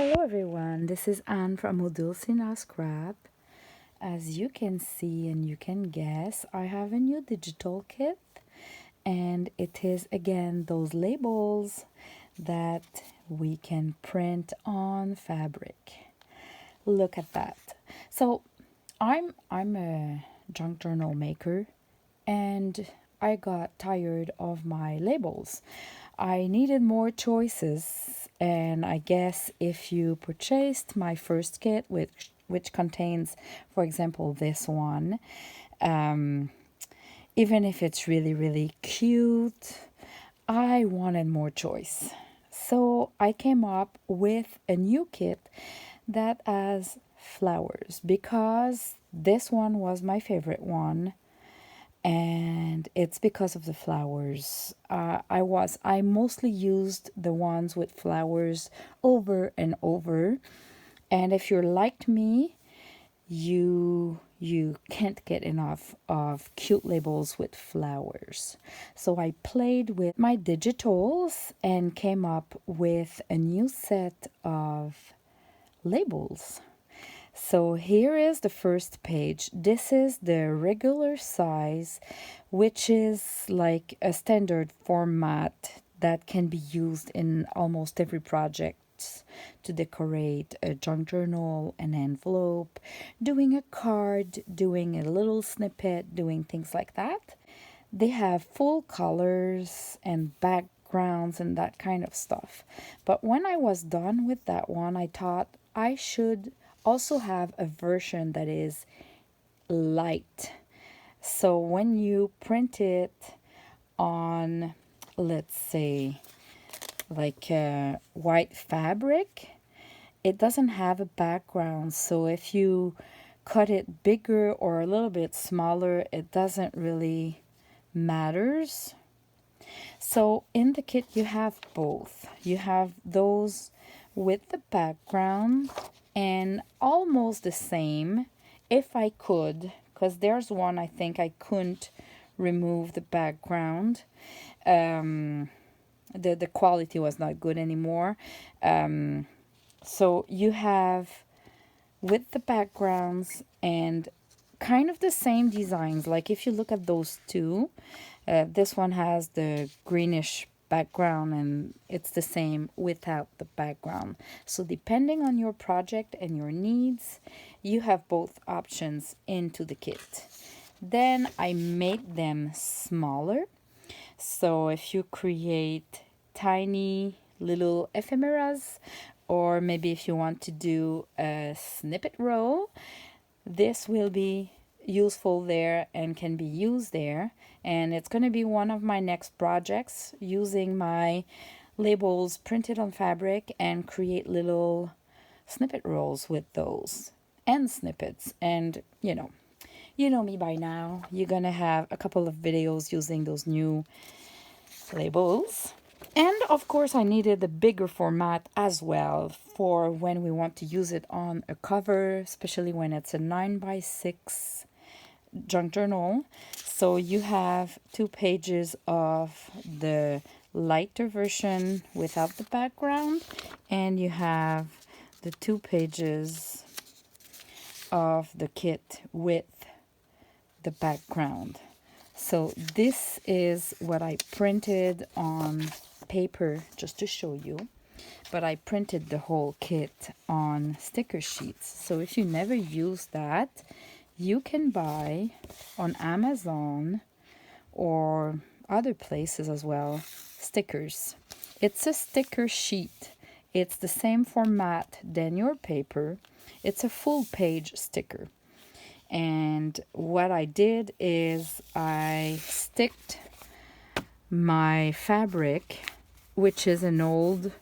Hello everyone, this is Anne from Odulcina Scrap. As you can see and you can guess, I have a new digital kit, and it is again those labels that we can print on fabric. Look at that. So I'm a junk journal maker, and I got tired of my labels. I needed more choices, and I guess if you purchased my first kit, which contains, for example, this one, um, even if it's really cute, I wanted more choice. So I came up with a new kit that has flowers because this one was my favorite one, and it's because of the flowers. I mostly used the ones with flowers over and over, and if you're like me, you can't get enough of cute labels with flowers. So I played with my digitals and came up with a new set of labels. So here is the first page. This is the regular size, which is like a standard format that can be used in almost every project to decorate a junk journal, an envelope, doing a card, doing a little snippet, doing things like that. They have full colors and backgrounds and that kind of stuff. But when I was done with that one, I thought I should also have a version that is light. So when you print it on, let's say, like white fabric, it doesn't have a background. So if you cut it bigger or a little bit smaller, it doesn't really matters. So in the kit you have both. You have those with the background and almost the same, if I could, because there's one I think I couldn't remove the background. The quality was not good anymore. So you have with the backgrounds and kind of the same designs. Like if you look at those two, this one has the greenish background and it's the same without the background. So depending on your project and your needs, you have both options into the kit. Then I made them smaller. So if you create tiny little ephemeras, or maybe if you want to do a snippet roll, this will be useful there and can be used there. And it's going to be one of my next projects, using my labels printed on fabric and create little snippet rolls with those and snippets. And you know me by now. You're going to have a couple of videos using those new labels. And of course I needed a bigger format as well for when we want to use it on a cover, especially when it's a 9x6 junk journal. So you have 2 pages of the lighter version without the background, and you have the 2 pages of the kit with the background. So this is what I printed on paper, just to show you. But I printed the whole kit on sticker sheets. So if you never use that, you can buy on Amazon or other places as well stickers. It's a sticker sheet. It's the same format than your paper. It's a full page sticker. And what I did is I sticked my fabric, which is an old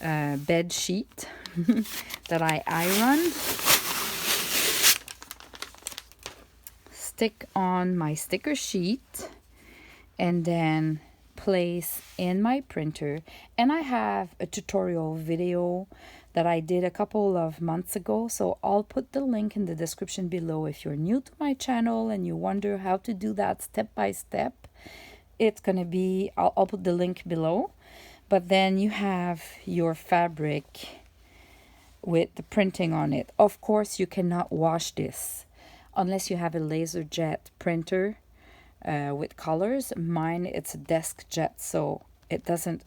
bed sheet that I ironed, stick on my sticker sheet, and then place in my printer. And I have a tutorial video that I did a couple of months ago, so I'll put the link in the description below if you're new to my channel and you wonder how to do that step by step. It's gonna be, I'll put the link below. But then you have your fabric with the printing on it. Of course, you cannot wash this unless you have a laser jet printer with colors. Mine, it's a desk jet, so it doesn't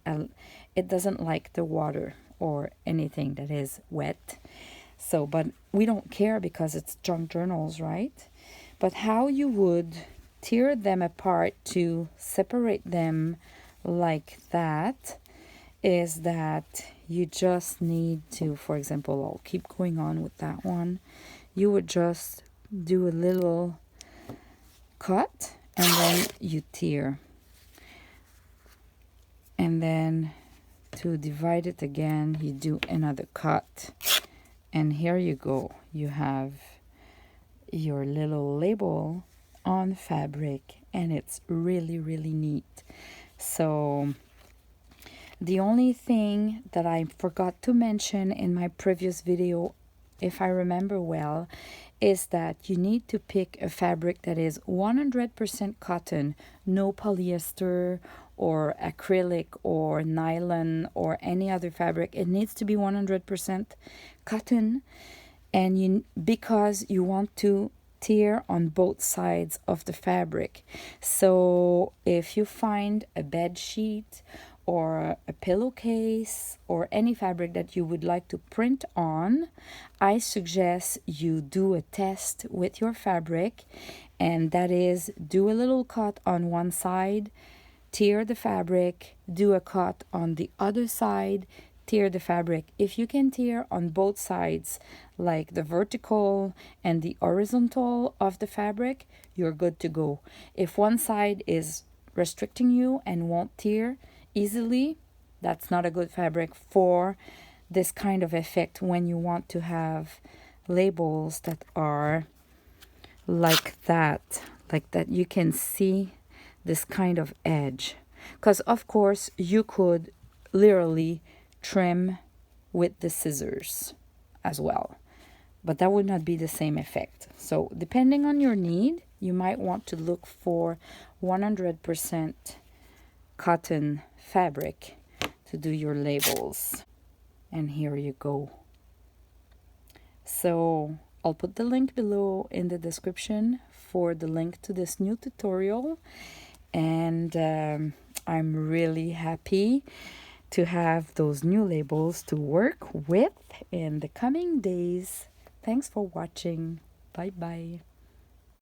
like the water or anything that is wet. So, but we don't care because it's junk journals, right? But how you would tear them apart to separate them like that is that you just need to, for example, I'll keep going on with that one. You would just do a little cut and then you tear. And then to divide it again, you do another cut. And here you go. You have your little label on fabric, and it's really, really neat. So the only thing that I forgot to mention in my previous video, if I remember well, is that you need to pick a fabric that is 100% cotton, no polyester or acrylic or nylon or any other fabric. It needs to be 100% cotton, and because you want to tear on both sides of the fabric. So if you find a bed sheet or a pillowcase or any fabric that you would like to print on, I suggest you do a test with your fabric, and that is do a little cut on one side, tear the fabric, do a cut on the other side, tear the fabric. If you can tear on both sides, like the vertical and the horizontal of the fabric, you're good to go. If one side is restricting you and won't tear easily, that's not a good fabric for this kind of effect when you want to have labels that are like that you can see this kind of edge. Because of course you could literally trim with the scissors as well, but that would not be the same effect. So depending on your need, you might want to look for 100% cotton fabric to do your labels. And here you go. So I'll put the link below in the description for the link to this new tutorial. And I'm really happy to have those new labels to work with in the coming days. Thanks for watching. Bye bye.